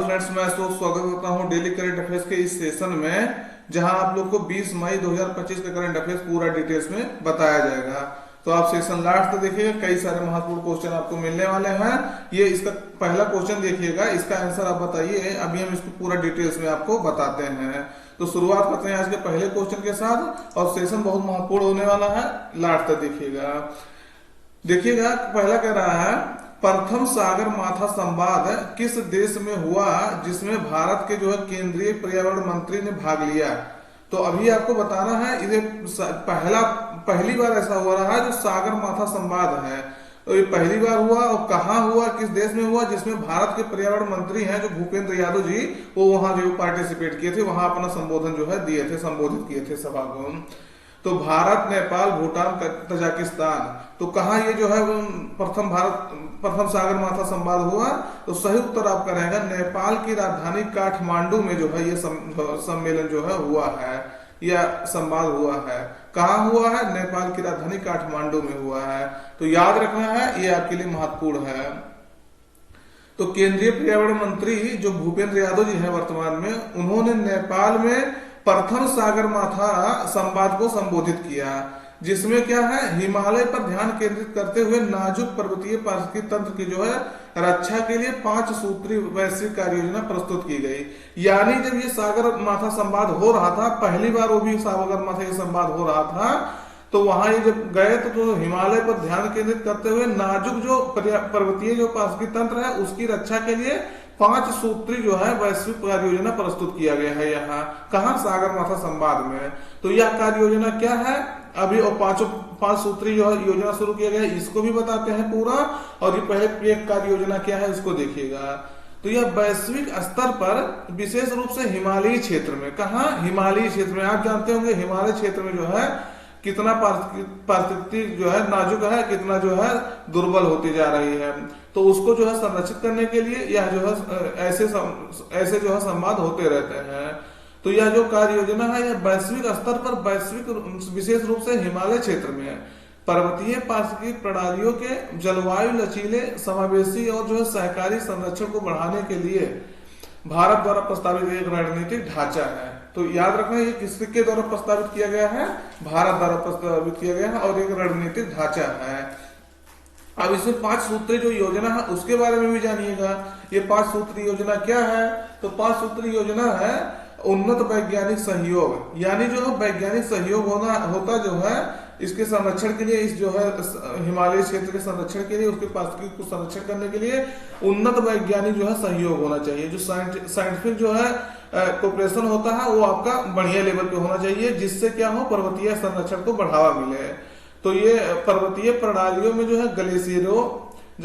Friends, मैं अशोक स्वागत करता हूं डेली करंट अफेयर्स के इस सेशन में, जहां आप लोग को 20 मई 2025 का करंट अफेयर्स पूरा डिटेल्स में बताया जाएगा। तो आप सेशन लास्ट तक देखिएगा, कई सारे महत्वपूर्ण क्वेश्चन आपको मिलने वाले हैं। ये इसका पहला क्वेश्चन देखिएगा, इसका आंसर आप बताइए। अभी हम इसको पूरा डिटेल्स में आपको बताते हैं। तो शुरुआत करते हैं आज के पहले क्वेश्चन के साथ, और सेशन बहुत महत्वपूर्ण होने वाला है, लास्ट तक देखिएगा। पहला कह रहा है, प्रथम सागर माथा संवाद किस देश में हुआ जिसमें भारत के जो है केंद्रीय पर्यावरण मंत्री ने भाग लिया। तो अभी आपको बताना है, इसे पहली बार ऐसा हो रहा है जो सागर माथा संवाद है। तो ये पहली बार हुआ, और कहाँ हुआ, किस देश में हुआ, जिसमें भारत के पर्यावरण मंत्री हैं जो भूपेंद्र यादव जी, वो वहां जो पार्टिसिपेट किए थे, वहां अपना संबोधन जो है दिए थे, संबोधित किए थे सभा को। तो भारत, नेपाल, भूटान, तजाकिस्तान, तो कहा ये जो है प्रथम सागर माथा संवाद हुआ। तो सही उत्तर आपका रहेगा नेपाल की राजधानी काठमांडू में जो है ये सम्मेलन जो है हुआ है, या संवाद हुआ है। कहाँ हुआ है? नेपाल की राजधानी काठमांडू में हुआ है। तो याद रखना है, ये आपके लिए महत्वपूर्ण है। तो केंद्रीय पर्यावरण मंत्री जो भूपेंद्र यादव जी हैं वर्तमान में, उन्होंने नेपाल में प्रथम सागर माथा संवाद को संबोधित किया, जिसमें क्या है, हिमालय पर ध्यान केंद्रित करते हुए नाजुक पर्वतीय पारिस्थितिकी तंत्र की जो है रक्षा के लिए 5 सूत्रीय वैश्विक कार्य योजना प्रस्तुत की गई। यानी जब ये सागर माथा संवाद हो रहा था, पहली बार वो भी सागर माथा ये संवाद हो रहा था, तो वहां ये जब गए तो हिमालय पर ध्यान केंद्रित करते हुए नाजुक जो पर्वतीय जो पारिस्थितिकी तंत्र है उसकी रक्षा के लिए 5 सूत्री जो है वैश्विक कार्य योजना प्रस्तुत किया गया है। यहाँ कहा? सागर माथा संवाद में। तो यह कार्य योजना क्या है अभी, और 5 सूत्री जो है योजना शुरू किया गया है, इसको भी बताते हैं पूरा। और ये पहले एक कार्य योजना क्या है इसको देखिएगा। तो यह वैश्विक स्तर पर विशेष रूप से हिमालयी क्षेत्र में, कहा? हिमालयी क्षेत्र में। आप जानते होंगे हिमालय क्षेत्र में जो है कितना पारिस्थितिकी जो है नाजुक है, कितना जो है दुर्बल होती जा रही है। तो उसको जो है संरक्षित करने के लिए यह जो है ऐसे जो है संवाद होते रहते हैं। तो यह जो कार्य योजना है, यह वैश्विक स्तर पर विशेष रूप से हिमालय क्षेत्र में पर्वतीय पारिस्थितिकी प्रणालियों के जलवायु लचीले, समावेशी और जो है सहकारी संरक्षण को बढ़ाने के लिए भारत द्वारा प्रस्तावित एक रणनीतिक ढांचा है। तो याद रखना, ये किसके द्वारा प्रस्तावित किया गया है? भारत द्वारा प्रस्तावित किया गया है, और एक रणनीतिक ढांचा है। अब इसमें 5 सूत्री जो योजना है उसके बारे में भी जानिएगा। ये 5 सूत्री योजना क्या है? तो 5 सूत्री योजना है उन्नत वैज्ञानिक सहयोग, यानी जो है वैज्ञानिक सहयोग होता जो है इसके संरक्षण के लिए, इस जो है हिमालय क्षेत्र के संरक्षण के लिए, उसके पारिस्थितिकी को संरक्षण करने के लिए उन्नत वैज्ञानिक जो है सहयोग होना चाहिए। जो साइंटिफिक जो है कोऑपरेशन होता है वो आपका बढ़िया लेवल पे होना चाहिए, जिससे क्या हो, पर्वतीय संरक्षण को बढ़ावा मिले। तो ये पर्वतीय प्रणालियों में जो है ग्लेशियरों,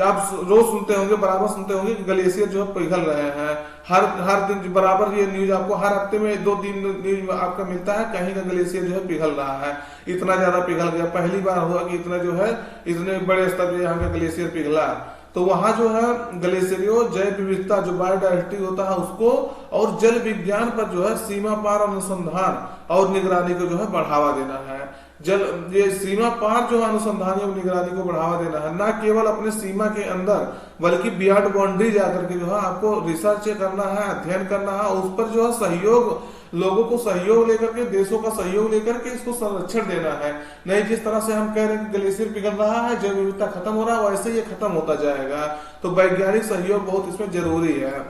आप रोज सुनते होंगे, बराबर सुनते होंगे कि ग्लेशियर जो है पिघल रहे हैं। हर दिन बराबर ये न्यूज आपको हर हफ्ते में 2-3 न्यूज आपका मिलता है, कहीं का ग्लेशियर जो है पिघल रहा है, इतना ज्यादा पिघल गया। पहली बार हुआ कि इतना जो है इतने बड़े स्तर पर यहाँ का ग्लेशियर पिघला। तो वहां जो है ग्लेशियरों, जैव विविधता जो बायोडाइवर्सिटी होता है उसको, और जल विज्ञान पर जो है सीमा पार अनुसंधान और निगरानी को जो है बढ़ावा देना है। ये सीमा पार जो अनुसंधान और निगरानी को बढ़ावा देना है, ना केवल अपने सीमा के अंदर बल्कि बियॉन्ड बाउंड्री जाकर के जो है आपको रिसर्च करना है, अध्ययन करना है, उस पर जो है सहयोग, लोगों को सहयोग लेकर के, देशों का सहयोग लेकर के इसको संरक्षण देना है। नहीं जिस तरह से हम कह रहे हैं कि ग्लेशियर पिघल रहा है, जैव विविधता खत्म हो रहा है, वैसे ये खत्म होता जाएगा। तो वैज्ञानिक सहयोग बहुत इसमें जरूरी है,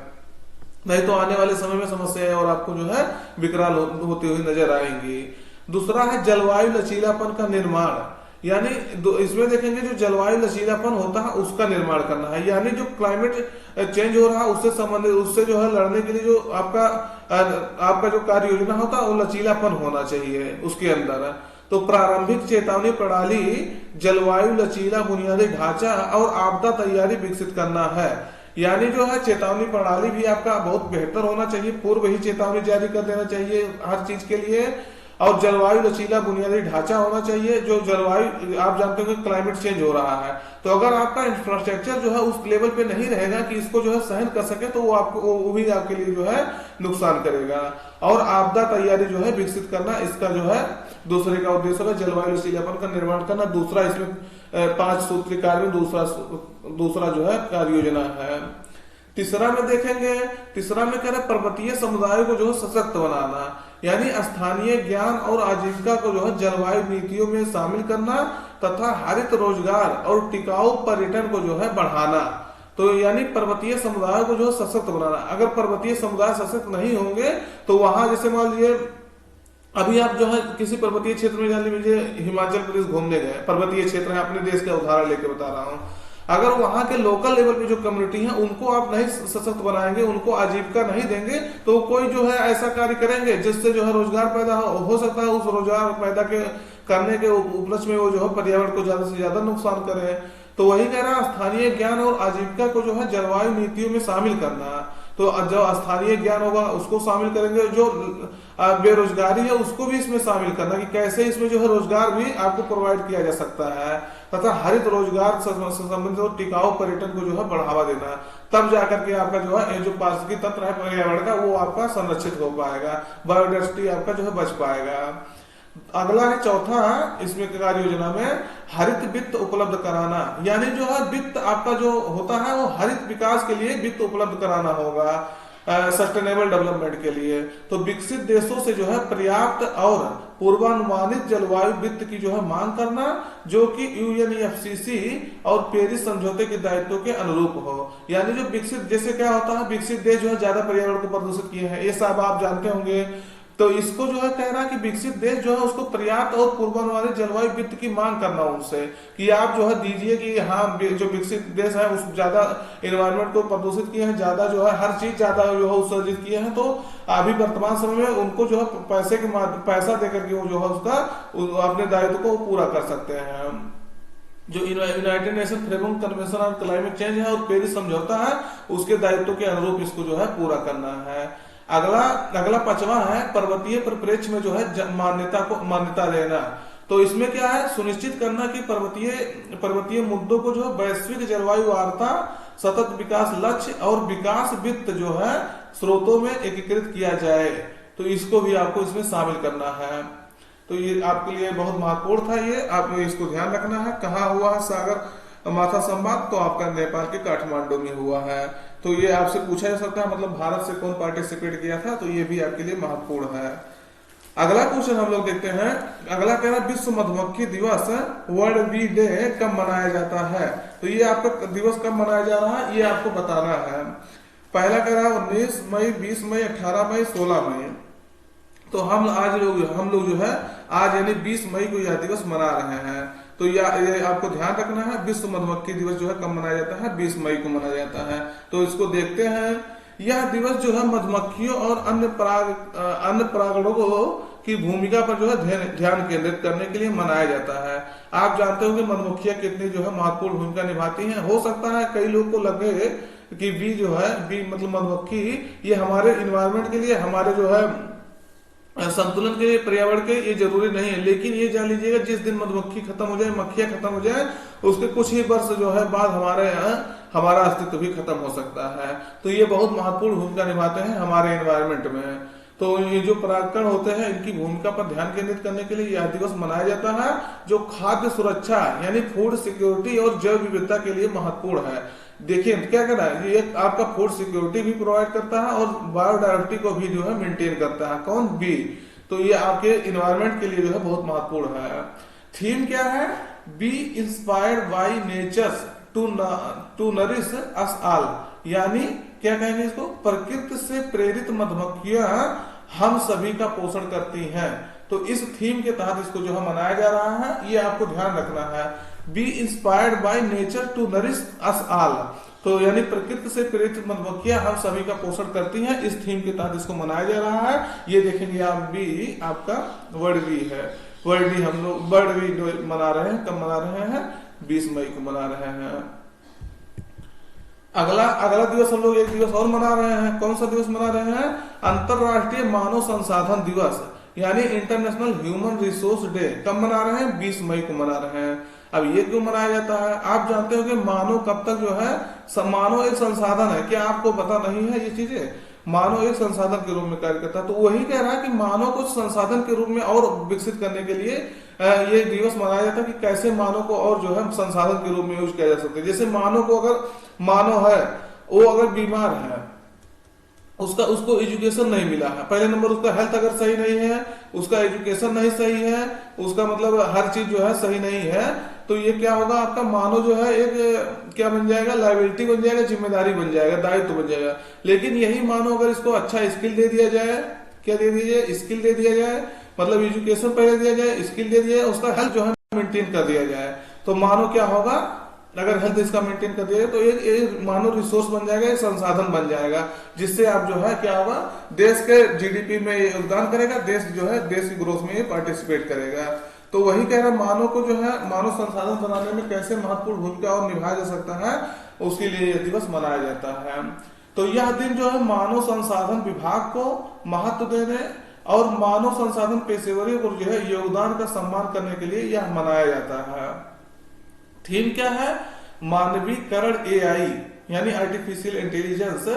नहीं तो आने वाले समय में समस्याएं और आपको जो है विकराल होती हुई नजर आएंगी। दूसरा है जलवायु लचीलापन का निर्माण, यानी इसमें देखेंगे जो जलवायु लचीलापन होता है उसका निर्माण करना है। यानी जो क्लाइमेट चेंज हो रहा है उससे संबंधित, उससे जो है लड़ने के लिए जो आपका जो कार्य योजना होता है वो लचीलापन होना चाहिए उसके अंदर। तो प्रारंभिक चेतावनी प्रणाली, जलवायु लचीला बुनियादी ढांचा और आपदा तैयारी विकसित करना है। यानी जो है चेतावनी प्रणाली भी आपका बहुत बेहतर होना चाहिए, पूर्व ही चेतावनी जारी कर देना चाहिए हर चीज के लिए। और जलवायु लचीला बुनियादी ढांचा होना चाहिए। जो जलवायु, आप जानते हो कि क्लाइमेट चेंज हो रहा है, तो अगर आपका इंफ्रास्ट्रक्चर जो है उस लेवल पे नहीं रहेगा कि इसको जो है सहन कर सके, तो वो भी आपके लिए जो है नुकसान करेगा। और आपदा तैयारी जो है विकसित करना, इसका जो है दूसरे का उद्देश्य होगा जलवायु लचीलापन का निर्माण करना। दूसरा इसमें 5 सूत्री कार्य में दूसरा जो है कार्य योजना है। तीसरा में देखेंगे, तीसरा में कह रहे पर्वतीय समुदाय को जो है सशक्त बनाना, यानी स्थानीय ज्ञान और आजीविका को जो है जलवायु नीतियों में शामिल करना तथा हरित रोजगार और टिकाऊ पर्यटन को जो है बढ़ाना। तो यानी पर्वतीय समुदाय को जो है सशक्त बनाना। अगर पर्वतीय समुदाय सशक्त नहीं होंगे तो वहां जैसे मान लीजिए अभी आप जो है किसी पर्वतीय क्षेत्र में, जान लीजिए हिमाचल प्रदेश घूमने गए, पर्वतीय क्षेत्र है, अपने देश का उदाहरण लेके बता रहा हूँ। अगर वहां के लोकल लेवल पे जो कम्युनिटी है उनको आप नहीं सशक्त बनाएंगे, उनको आजीविका नहीं देंगे, तो कोई जो है ऐसा कार्य करेंगे जिससे जो है रोजगार पैदा हो सकता है, उस रोजगार पैदा करने के उपलक्ष्य में वो जो है पर्यावरण को ज्यादा से ज्यादा नुकसान करे। तो वही कह रहा है स्थानीय ज्ञान और आजीविका को जो है जलवायु नीतियों में शामिल करना। तो जो स्थानीय ज्ञान होगा उसको शामिल करेंगे, जो बेरोजगारी है उसको भी इसमें शामिल करना कि कैसे इसमें जो है रोजगार भी आपको प्रोवाइड किया जा सकता है, तथा हरित रोजगार से संबंधित और टिकाऊ पर्यटन को जो है बढ़ावा देना। तब जाकर के आपका जो है जो पारिस्थितिक तंत्र है पर्यावरण का वो आपका संरक्षित हो पाएगा, बायोडाइवर्सिटी आपका जो है बच पाएगा। अगला है चौथा इसमें कार्य योजना में हरित वित्त उपलब्ध कराना, यानी जो है वित्त आपका जो होता है वो हरित विकास के लिए वित्त उपलब्ध कराना होगा, सस्टेनेबल डेवलपमेंट के लिए। तो विकसित देशों से जो है पर्याप्त और पूर्वानुमानित जलवायु वित्त की जो है मांग करना, जो कि यूएनईएफसीसी और पेरिस समझौते के दायित्वों के अनुरूप हो। यानी जो विकसित, जैसे क्या होता है विकसित देश जो है ज्यादा पर्यावरण को प्रदूषित किए हैं, ये सब आप जानते होंगे। तो इसको जो है कह रहा है कि विकसित देश जो है उसको पर्याप्त और पूर्वानुमानित जलवायु वित्त की मांग करना उनसे, कि आप जो है दीजिए कि हाँ जो विकसित देश है उस ज्यादा एनवायरमेंट को प्रदूषित किए हैं, ज्यादा जो है हर चीज ज्यादा जो है उत्सर्जित किए हैं, तो अभी वर्तमान समय में उनको जो है पैसा देकर के वो जो है उसका अपने दायित्व को पूरा कर सकते हैं। जो United nation framework convention on climate change है और पेरिस समझौता है उसके दायित्व के अनुरूप इसको जो है पूरा करना है। अगला पांचवा है पर्वतीय परिप्रेक्ष्य में जो है मान्यता देना। तो इसमें क्या है, सुनिश्चित करना कि पर्वतीय मुद्दों को जो है वैश्विक जलवायु वार्ता, सतत विकास लक्ष्य और विकास वित्त जो है स्रोतों में एकीकृत किया जाए। तो इसको भी आपको इसमें शामिल करना है। तो ये आपके लिए बहुत महत्वपूर्ण था, ये आप इसको ध्यान रखना है। कहाँ हुआ है सागर माथा संवाद, तो आपका नेपाल के काठमांडू में हुआ है। तो ये आपसे पूछा जा सकता है मतलब भारत से कौन पार्टिसिपेट किया था, तो ये भी आपके लिए महत्वपूर्ण है। अगला क्वेश्चन हम लोग देखते हैं। अगला कह रहा है विश्व मधुमक्खी दिवस वर्ल्ड बी डे कब मनाया जाता है। तो ये आपका दिवस कब मनाया जा रहा है ये आपको बताना है। पहला कह रहा है 19 मई, 20 मई, 18 मई, 16 मई। तो हम लोग जो है आज यानी 20 मई को यह दिवस मना रहे हैं। तो ये आपको ध्यान रखना है, विश्व मधुमक्खी दिवस जो है कब मनाया जाता है, 20 मई को मनाया जाता है। तो इसको देखते हैं। यह दिवस जो है मधुमक्खियों और अन्य परागणों की भूमिका पर जो है ध्यान केंद्रित करने के लिए मनाया जाता है। आप जानते हो कि मधुमक्खियां कितनी जो है महत्वपूर्ण भूमिका निभाती हैं। हो सकता है कई लोग को लगे कि बी जो है, बी मतलब मधुमक्खी, ये हमारे इन्वायरमेंट के लिए, हमारे जो है संतुलन के लिए, पर्यावरण के ये जरूरी नहीं है। लेकिन ये जान लीजिएगा जिस दिन मधुमक्खी खत्म हो जाए, मक्खियां खत्म हो जाए, उसके कुछ ही वर्ष जो है बाद हमारा अस्तित्व भी खत्म हो सकता है। तो ये बहुत महत्वपूर्ण भूमिका निभाते हैं हमारे एनवायरमेंट में। तो ये जो परागकण होते हैं इनकी भूमिका पर ध्यान केंद्रित करने के लिए यह दिवस मनाया जाता है, जो खाद्य सुरक्षा यानी फूड सिक्योरिटी और जैव विविधता के लिए महत्वपूर्ण है। देखिए क्या करना है, ये आपका फूड सिक्योरिटी भी प्रोवाइड करता है और बायोडाइवर्सिटी को भी जो है मेंटेन करता है। कौन, बी। तो ये आपके इन्वायरमेंट के लिए जो है बहुत महत्वपूर्ण है। थीम क्या है, be inspired by natures to nourish us all, यानी क्या कहेंगे इसको, प्रकृति से प्रेरित मधुमक्खियां हम सभी का पोषण करती हैं। तो इस थीम के तहत इसको जो है मनाया जा रहा है, ये आपको ध्यान रखना है। Be inspired by nature to nourish us all, तो यानी प्रकृति से प्रेरित मधुमक्खियां हम सभी का पोषण करती हैं, इस थीम के तहत इसको मनाया जा रहा है। ये देखेंगे आप, बी आपका वर्ल्ड बी है। वर्ल्ड बी हम लोग वर्ल्ड बी मना रहे हैं, कब मना रहे हैं, 20 मई को मना रहे हैं। अगला दिवस हम लोग एक दिवस और मना रहे हैं। कौन सा दिवस मना रहे हैं, अंतरराष्ट्रीय मानव संसाधन दिवस, यानी इंटरनेशनल ह्यूमन रिसोर्स डे। कब मना रहे हैं, 20 मई को मना रहे हैं। अब ये क्यों मनाया जाता है, आप जानते हो कि मानव कब तक जो है, मानव एक संसाधन है, क्या आपको पता नहीं है ये चीजें, मानव एक संसाधन के रूप में कार्य करता है। तो वही कह रहा है कि मानव को संसाधन के रूप में और विकसित करने के लिए ये दिवस मनाया जाता है कि कैसे मानव को और जो है संसाधन के रूप में यूज किया जा सकता है। जैसे मानव को, अगर मानव है वो अगर बीमार है, उसको एजुकेशन नहीं मिला है, पहले नंबर उसका हेल्थ अगर सही नहीं है, उसका एजुकेशन नहीं सही है, उसका मतलब हर चीज जो है सही नहीं है, तो ये क्या होगा, आपका मानो जो है एक क्या बन जाएगा, लायबिलिटी बन जाएगा, जिम्मेदारी बन जाएगा, दायित्व बन जाएगा। लेकिन यही मानो अगर इसको अच्छा स्किल दे दिया जाए, क्या दे दिया जाए, स्किल दे दिया जाए, मतलब एजुकेशन पहले दिया जाए, स्किल दे दिया जाए, उसका हेल्थ जो है मेंटेन कर दिया जाए, तो मानो क्या होगा, अगर हेल्थ इसका मेंटेन कर दिया तो एक मानो रिसोर्स बन जाएगा, एक संसाधन बन जाएगा, जिससे आप जो है क्या होगा, देश के जीडीपी में ये योगदान करेगा, देश जो है देश की ग्रोथ में ये पार्टिसिपेट करेगा। तो वही कह रहा, मानव को जो है मानव संसाधन बनाने में कैसे महत्वपूर्ण भूमिका और निभाया जा सकता है, उसके लिए यह दिवस मनाया जाता है। तो यह दिन जो है मानव संसाधन विभाग को महत्व देने और मानव संसाधन पेशेवरों को जो है योगदान का सम्मान करने के लिए यह मनाया जाता है। थीम क्या है, मानवीकरण एआई यानी आर्टिफिशियल इंटेलिजेंस,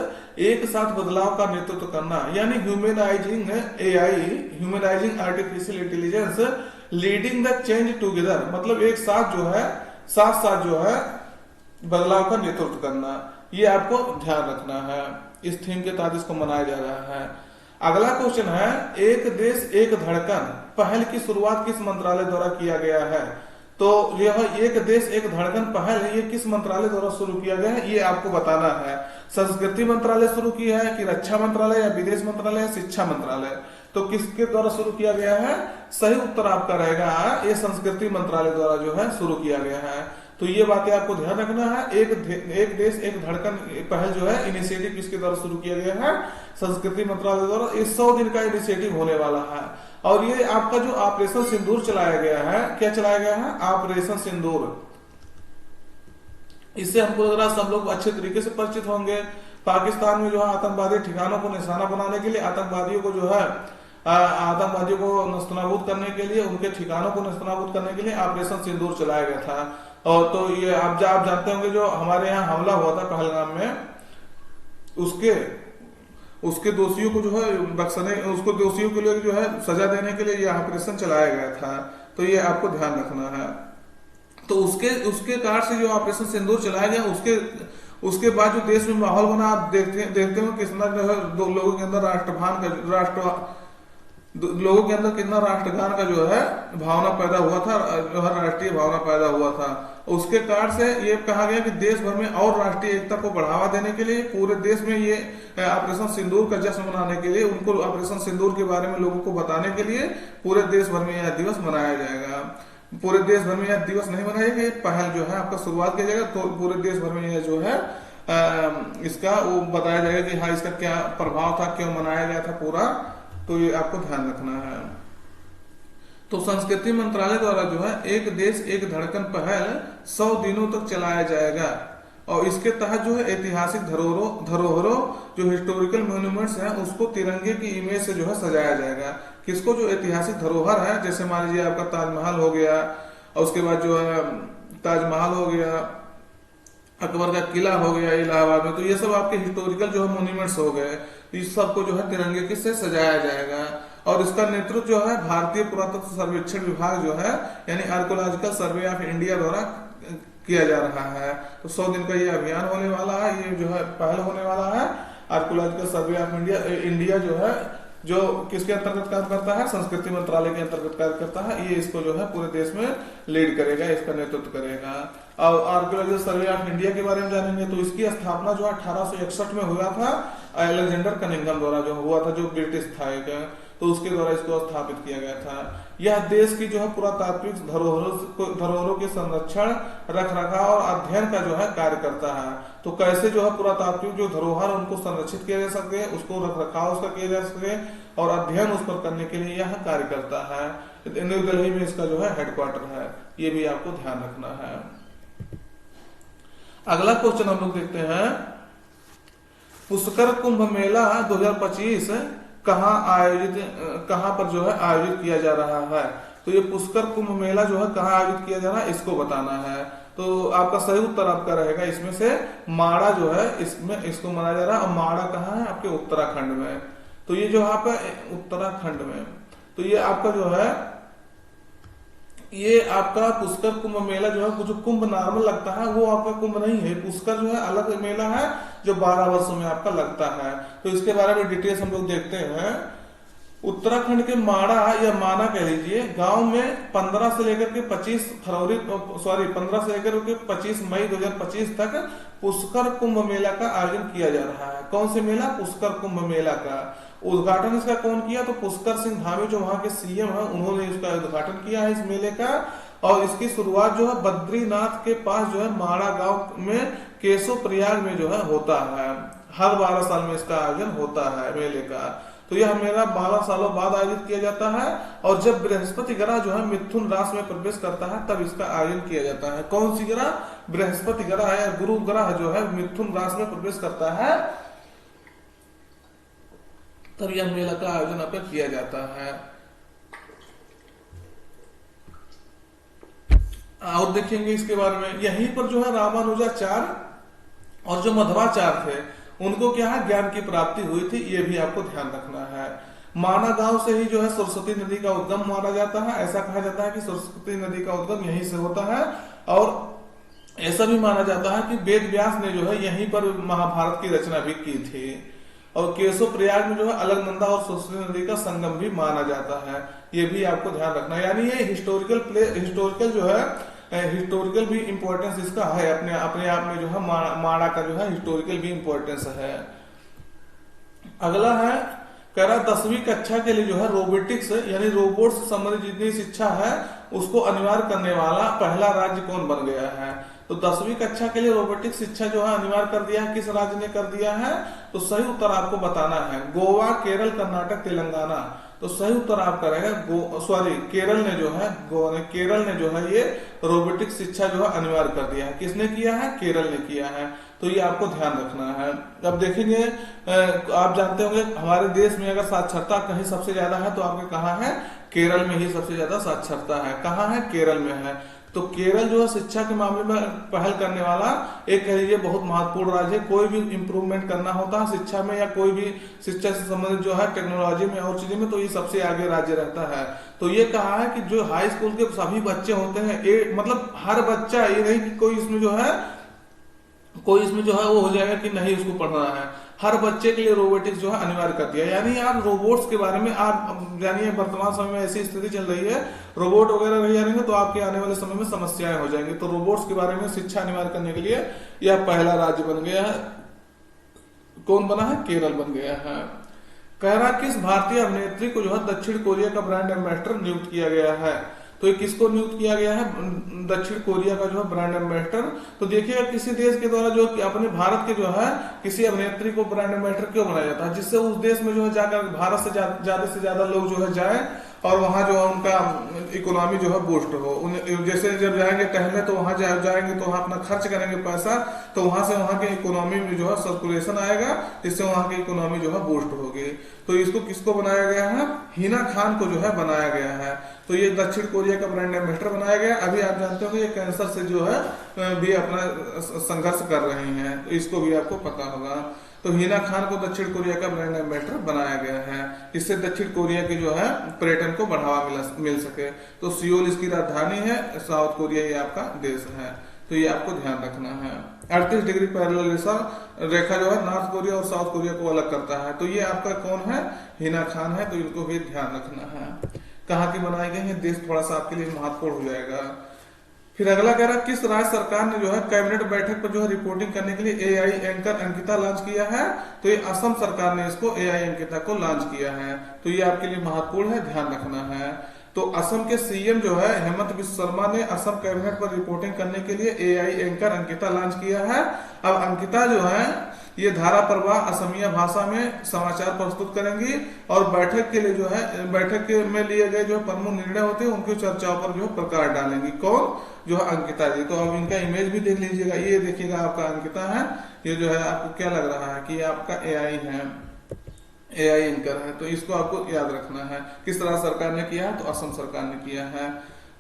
एक साथ बदलाव का नेतृत्व करना, यानी humanising AI, humanising artificial intelligence, leading the change together, मतलब एक साथ जो है, साथ साथ जो है बदलाव का नेतृत्व करना, ये आपको ध्यान रखना है। इस थीम के तहत इसको मनाया जा रहा है। अगला क्वेश्चन है, एक देश एक धड़कन पहल की शुरुआत किस मंत्रालय द्वारा किया गया है? तो यह एक देश एक धड़कन पहल है, ये किस मंत्रालय द्वारा शुरू किया गया है, ये आपको बताना है। संस्कृति मंत्रालय शुरू किया है कि रक्षा मंत्रालय या विदेश मंत्रालय या शिक्षा मंत्रालय? तो किसके द्वारा शुरू किया गया है? सही उत्तर आपका रहेगा ये संस्कृति मंत्रालय द्वारा जो है शुरू किया गया है। तो ये बातें आपको ध्यान रखना है। एक देश एक धड़कन पहल जो है इनिशिएटिव किसके द्वारा शुरू किया गया है? संस्कृति मंत्रालय द्वारा। ये 100 दिन का इनिशिएटिव होने वाला है। और ये आपका जो ऑपरेशन सिंदूर चलाया गया है, क्या चलाया गया है? ऑपरेशन सिंदूर। इससे हमको लग रहा है सब लोग अच्छे तरीके से परिचित होंगे। पाकिस्तान में जो है आतंकवादी ठिकानों को निशाना बनाने के लिए, आतंकवादियों को जो है आतंकवादियों को नस्तनाबूद करने के लिए, उनके ठिकानों को नस्तनाबूद करने के लिए ऑपरेशन सिंदूर चलाया गया था। और तो ये आप जानते होंगे जो हमारे यहाँ हमला हुआ था पहलगाम में, उसके दोषियों को जो है बख्शने, उसको दोषियों के लिए जो है सजा देने के लिए ये ऑपरेशन चलाया गया था। तो ये आपको ध्यान रखना है। तो उसके कारण से जो ऑपरेशन सिंदूर चलाया गया, उसके बाद जो देश में माहौल बना, आप देखते हो कितना जो है लोगों के अंदर लोगों के अंदर कितना राष्ट्रगान का जो है भावना पैदा हुआ था, जो है राष्ट्रीय भावना पैदा हुआ था। उसके कारण से ये कहा गया कि देश भर में और राष्ट्रीय एकता को बढ़ावा देने के लिए पूरे देश में ये ऑपरेशन सिंदूर का जश्न मनाने के लिए, उनको ऑपरेशन सिंदूर के बारे में लोगों को बताने के लिए पूरे देश भर में यह दिवस मनाया जाएगा। पूरे देश भर में यह दिवस नहीं मनाया जाएगा, पहल जो है आपका शुरुआत किया जाएगा। तो पूरे देश भर में यह जो है इसका वो बताया जाएगा कि हाँ इसका क्या प्रभाव था, क्यों मनाया गया था पूरा। तो ये आपको ध्यान रखना है। तो संस्कृति मंत्रालय द्वारा जो है एक देश एक धड़कन पहल 100 दिनों तक चलाया जाएगा। और इसके तहत जो है ऐतिहासिक धरोहरों जो हिस्टोरिकल मॉन्यूमेंट्स हैं उसको तिरंगे की इमेज से जो है सजाया जाएगा। किसको? जो ऐतिहासिक धरोहर है, जैसे मान लीजिए आपका ताजमहल हो गया, और उसके बाद जो है ताजमहल हो गया, अकबर का किला हो गया इलाहाबाद में, तो ये सब आपके हिस्टोरिकल जो है मॉन्यूमेंट्स हो गए। इस सबको जो है तिरंगे के से सजाया जाएगा। और इसका नेतृत्व जो है भारतीय पुरातत्व सर्वेक्षण विभाग जो है यानी आर्कोलॉजिकल सर्वे ऑफ इंडिया द्वारा किया जा रहा है। तो 100 दिन का ये अभियान होने वाला है, ये जो है पहल होने वाला है। आर्कोलॉजिकल सर्वे ऑफ इंडिया जो है, जो किसके अंतर्गत कार्य करता है? संस्कृति मंत्रालय के अंतर्गत कार्य करता है। ये इसको जो है पूरे देश में लीड करेगा, इसका नेतृत्व करेगा। और आर्कियोलॉजिकल सर्वे ऑफ इंडिया के बारे में जानेंगे। तो इसकी स्थापना जो 1861 में हुआ था अलेक्जेंडर कनिंघम द्वारा, जो हुआ था, जो ब्रिटिश था एक, तो उसके द्वारा इसको स्थापित किया गया था। यह देश की जो है पुरातात्विक धरोहरों के संरक्षण, रखरखाव और अध्ययन का जो है कार्य करता है। तो कैसे जो है पुरातात्विक जो धरोहर उनको संरक्षित किया जा सके, उसको रखरखाव उसका किया जा सके और अध्ययन उस पर करने के लिए यह कार्य करता है। न्यू दिल्ली में इसका जो है हेडक्वार्टर है, ये भी आपको ध्यान रखना है। अगला क्वेश्चन हम लोग देखते हैं, पुष्कर कुंभ मेला 2025 कहाँ पर जो है आयोजित किया जा रहा है? तो ये पुष्कर कुंभ मेला जो है कहाँ आयोजित किया जा रहा है, इसको बताना है। तो आपका सही उत्तर आपका रहेगा इसमें से माड़ा जो है, इसमें इसको मनाया जा रहा है। और माड़ा कहाँ है? आपके उत्तराखंड में। तो ये जो आपका उत्तराखंड में, तो ये आपका जो है, ये आपका पुष्कर कुंभ मेला जो है, जो कुंभ नॉर्मल लगता है वो आपका कुंभ नहीं है। पुष्कर जो है अलग मेला है जो 12 वर्षों में आपका लगता है। तो इसके बारे में डिटेल्स हम लोग देखते हैं। उत्तराखंड के माणा या माना कह लीजिए गांव में 15 से लेकर के 25 फरवरी 15 से लेकर के 25 मई 2025 तक पुष्कर कुंभ मेला का आयोजन किया जा रहा है। कौन से मेला? पुष्कर कुंभ मेला का। उद्घाटन इसका कौन किया? तो पुष्कर सिंह धामी जो वहां के सीएम है उन्होंने इसका उद्घाटन किया है इस मेले का। और इसकी शुरुआत जो है बद्रीनाथ के पास जो है माणा गांव में केशो प्रयाग में जो है होता है। हर 12 साल में इसका आयोजन होता है मेले का। तो यह मेला 12 सालों बाद आयोजित किया जाता है। और जब बृहस्पति ग्रह जो है मिथुन राशि में प्रवेश करता है तब इसका आयोजन किया जाता है। कौन सी ग्रह? बृहस्पति ग्रह या गुरु ग्रह जो है मिथुन राशि में प्रवेश करता है तब यह मेला का आयोजन आपका किया जाता है। और देखेंगे इसके बारे में, यहीं पर जो है रामानुजाचार्य और जो मध्वाचार्य थे उनको क्या है ज्ञान की प्राप्ति हुई थी, ये भी आपको ध्यान रखना है। माना गांव से ही जो है सरस्वती नदी का उद्गम माना जाता है। ऐसा कहा जाता है कि सरस्वती नदी का उद्गम यहीं से होता है। और ऐसा भी माना जाता है कि वेद व्यास ने जो है यहीं पर महाभारत की रचना भी की थी। और केशव प्रयाग में जो है अलकनंदा और सरस्वती नदी का संगम भी माना जाता है। ये भी आपको ध्यान रखना है। यानी ये हिस्टोरिकल जो है हिस्टोरिकल भी इंपॉर्टेंस इसका है अपने आप में जो है माणा का जो है हिस्टोरिकल भी इंपॉर्टेंस है। अगला है कह रहा 10वीं कक्षा के लिए जो है रोबोटिक्स यानी रोबोट से संबंधित जितनी शिक्षा है उसको अनिवार्य करने वाला पहला राज्य कौन बन गया है? तो 10वीं कक्षा के लिए रोबोटिक्स शिक्षा जो है अनिवार्य कर दिया है, किस राज्य ने कर दिया है? तो सही उत्तर आपको बताना है गोवा, केरल, कर्नाटक, तेलंगाना। तो सही उत्तर आपका रहेगा केरल ने जो है केरल ने जो है ये रोबोटिक्स शिक्षा जो है अनिवार्य कर दिया है। किसने किया है? केरल ने किया है। तो ये आपको ध्यान रखना है। अब देखेंगे आप जानते होंगे हमारे देश में अगर साक्षरता कहीं सबसे ज्यादा है तो आपके कहाँ है? केरल में ही सबसे ज्यादा साक्षरता है। कहाँ है? केरल में है। तो केरल जो है शिक्षा के मामले में पहल करने वाला एक कह लीजिए बहुत महत्वपूर्ण राज्य है। कोई भी इंप्रूवमेंट करना होता है शिक्षा में या कोई भी शिक्षा से संबंधित जो है टेक्नोलॉजी में और चीजों में तो ये सबसे आगे राज्य रहता है। तो ये कहा है कि जो हाई स्कूल के सभी बच्चे होते हैं मतलब हर बच्चा, ये नहीं कि कोई इसमें जो है वो हो जाएगा कि नहीं उसको पढ़ना है। हर बच्चे के लिए रोबोटिक्स जो है अनिवार्य कर दिया। यानी आप रोबोट्स के बारे में आप जानिए वर्तमान समय में ऐसी स्थिति चल रही है रोबोट वगैरह नहीं जानेंगे तो आपके आने वाले समय में समस्याएं हो जाएंगी। तो रोबोट्स के बारे में शिक्षा अनिवार्य करने के लिए यह पहला राज्य बन गया है। कौन बना है? केरल बन गया है। कह रहा किस भारतीय अभिनेत्री को जो है दक्षिण कोरिया का ब्रांड एम्बेसडर नियुक्त किया गया है? तो ये किसको नियुक्त किया गया है? दक्षिण कोरिया का जो है ब्रांड एम्बेसडर। तो देखिएगा किसी देश के द्वारा जो अपने भारत के जो है किसी अभिनेत्री को ब्रांड एम्बेसडर क्यों बनाया जाता है? जिससे उस देश में जो है जाकर भारत से ज्यादा लोग जो है जाए और वहां जो है उनका इकोनॉमी जो है बूस्ट हो। जैसे जब जाएंगे टहलने तो वहां जाएंगे तो वहां अपना खर्च करेंगे पैसा, तो वहां से वहां के इकोनॉमी में जो है सर्कुलेशन आएगा, जिससे वहां की इकोनॉमी जो है बूस्ट होगी। तो इसको किसको बनाया गया है? हिना खान को जो है बनाया गया है। तो ये दक्षिण कोरिया का ब्रांड एम्बेसडर बनाया गया। अभी आप जानते हो कि ये कैंसर से जो है भी अपना संघर्ष कर रही हैं, तो इसको भी आपको पता होगा। तो हिना खान को दक्षिण कोरिया का ब्रांड एम्बेसडर बनाया गया है। इससे दक्षिण कोरिया के जो है पर्यटन को बढ़ावा मिल सके। तो सियोल इसकी राजधानी है, साउथ कोरिया ये आपका देश है। तो ये आपको ध्यान रखना है। 38 डिग्री पैरेलल रेखा जो है नॉर्थ कोरिया और साउथ कोरिया को अलग करता है। तो ये आपका कौन है? हिना खान है। तो इनको भी ध्यान रखना है। कहाँ की बनाई गई है? देश थोड़ा सा आपके लिए महत्वपूर्ण हो जाएगा। फिर अगला कह रहा किस राज्य सरकार ने जो है कैबिनेट बैठक पर जो है रिपोर्टिंग करने के लिए एआई एंकर अंकिता लॉन्च किया है? तो ये असम सरकार ने इसको एआई अंकिता को लॉन्च किया है। तो ये आपके लिए महत्वपूर्ण है, ध्यान रखना है। तो असम के सीएम जो है हेमंत बिस्वा शर्मा ने असम कैबिनेट पर रिपोर्टिंग करने के लिए एआई एंकर अंकिता लॉन्च किया है। अब अंकिता जो है ये धारा प्रवाह असमिया भाषा में समाचार प्रस्तुत करेंगी और बैठक के लिए जो है बैठक में लिए गए जो प्रमुख निर्णय होते हैं उनकी चर्चाओं पर जो प्रकाश डालेंगी। कौन? जो है अंकिता जी। तो अब इनका इमेज भी देख लीजिएगा। ये देखिएगा आपका अंकिता है। ये जो है आपको क्या लग रहा है कि आपका एआई है, एआई एंकर है। तो इसको आपको याद रखना है। किस तरह सरकार ने किया है? तो असम सरकार ने किया है।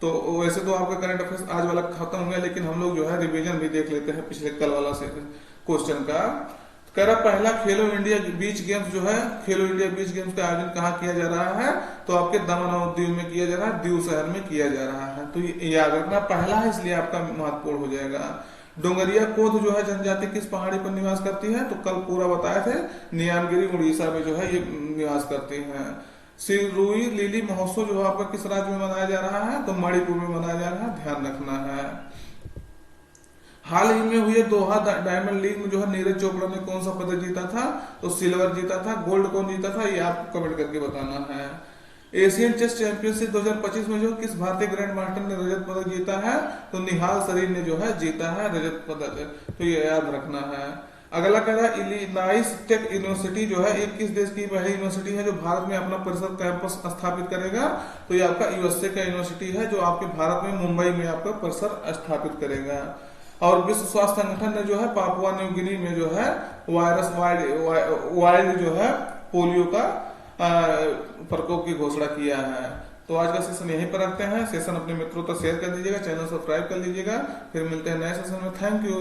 तो वैसे तो आपका करंट अफेयर्स आज वाला खत्म हो गया, लेकिन हम लोग जो है रिवीजन भी देख लेते हैं पिछले कल वाला से क्वेश्चन का। कह रहा पहला खेलो इंडिया बीच गेम्स जो है खेलो इंडिया बीच गेम्स का आयोजन कहाँ किया जा रहा है? तो आपके दमन और दीव में किया जा रहा है, दीव शहर में किया जा रहा है। तो याद रखना पहला है, इसलिए आपका महत्वपूर्ण हो जाएगा। डोंगरिया कोध जो है जनजाति किस पहाड़ी पर निवास करती है? तो कल पूरा बताए थे, नियामगिरी उड़ीसा में जो है ये निवास करती हैं। सिरुई लिली महोत्सव जो है आपका किस राज्य में मनाया जा रहा है? तो मणिपुर में मनाया जा रहा है, ध्यान रखना है। हाल ही में हुए दोहा डायमंड लीग में जो है नीरज चोपड़ा ने कौन सा पदक जीता था? तो सिल्वर जीता था। गोल्ड कौन जीता था? ये आपको कमेंट करके बताना है। एशियन चेस चैंपियनशिप 2025 में जो किस भारतीय ग्रैंड मास्टर ने रजत पदक जीता है? तो निहाल सरीन ने जो है जीता है रजत पदक, तो ये याद रखना है। अगला कह रहा है इलिनॉइस टेक यूनिवर्सिटी जो है एक किस देश की पहली यूनिवर्सिटी है जो भारत में अपना परिसर कैंपस स्थापित करेगा? तो ये आपका यूएसए का यूनिवर्सिटी है जो आपके भारत में मुंबई में आपका परिसर स्थापित करेगा। और विश्व स्वास्थ्य संगठन ने जो है पापुआ न्यू गिनी में जो है वायरस वाइल्ड जो है पोलियो का प्रकोप की घोषणा किया है। तो आज का सेशन यहीं पर रखते हैं। सेशन अपने मित्रों तक शेयर कर दीजिएगा, चैनल सब्सक्राइब कर लीजिएगा। फिर मिलते हैं नए सेशन में। Thank you.